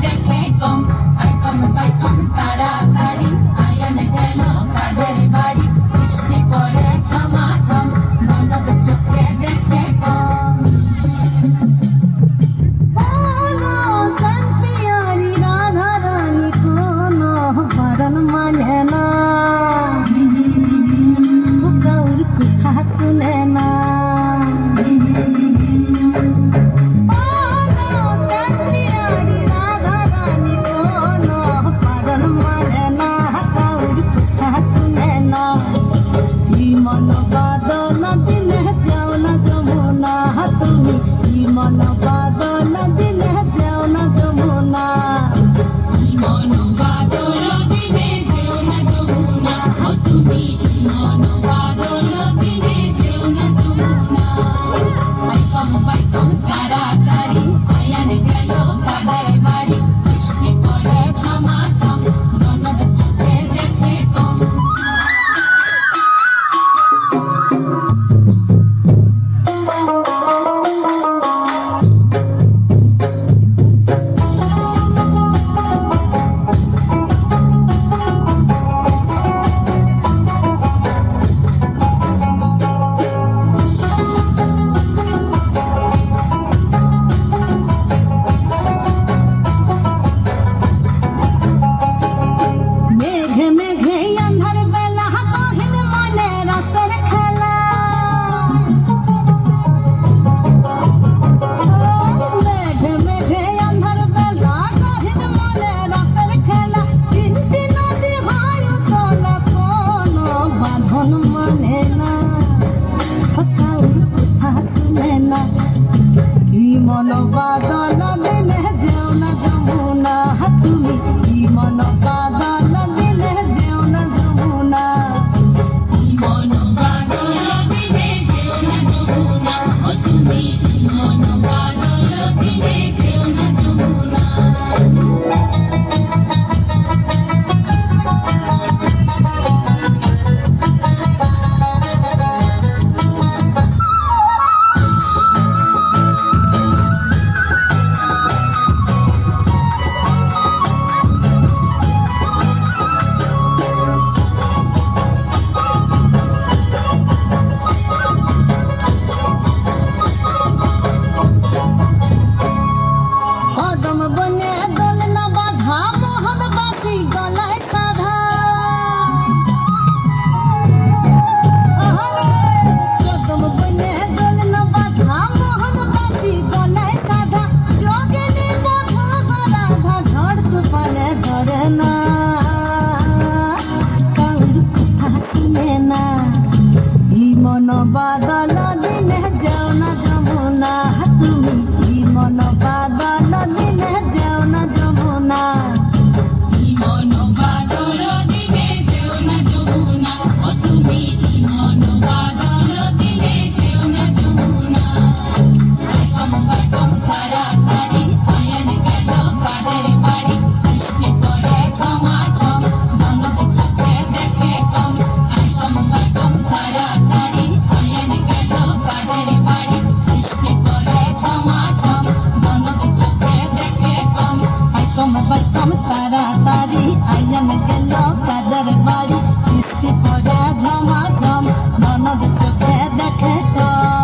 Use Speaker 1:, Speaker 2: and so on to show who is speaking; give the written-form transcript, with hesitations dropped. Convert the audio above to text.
Speaker 1: দেখে কম আর কম পাই কম তাড়াতাড়ি আয়ান গেল কাদের বাড়ি বৃষ্টি পড়ে ঝমাঝম ননদ চোখে দেখে কম মানে না কাউর কথা শুনে না মন বাদল দিনে যাও না যমুনা তুমি মন বাদল দিনে যাও না যমুনা মন বাদল দিনে যেও না যমুনা তুমি মন বাদল দিনে যেও না যমুনা পাই কম তাড়াতাড়ি আয়ান গেল কাদের বাড়ি বৃষ্টি পড়ে ঝমাঝম ননদ চোখে দেখে কম মন বাদল দিনে যেও না যমুনা তুমি মন বাদল দিনে যেও না যমুনা মন বাদল দিনে যেও না যমুনা তুমি মন বাদল দিনে যেও না যমুনা বনে দোল না বাধা মোহন বাসি গলায় সাধা কদম বনে দোল না বাধা মোহন বাসি গলায় সাধা যোগিনী বধূ রাধা ঝড় তুফানে ধরে না কাউর কথা শুনে না মন বাদল দিনে যাও না যমুনা তুমি মন বাদল দিনে যাও না যমুনা মন বাদল দিনে যেও না যমুনা তুমি মন বাদল দিনে যেও না যমুনা কম তাড়াতাড়ি আয়ান গেল কাদের বাড়ি বৃষ্টি পড়ে ঝমাঝম ননদ চোখে দেখে কম কম তাড়াতাড়ি আয়ান গেল কাদের বাড়ি বৃষ্টি পড়ে ঝমাঝম ননদ চোখে দেখে কম কম তাড়াতাড়ি আয়ান গেল কাদের বাড়ি বৃষ্টি পড়ে ঝমাঝম ননদ চোখে দেখে কম।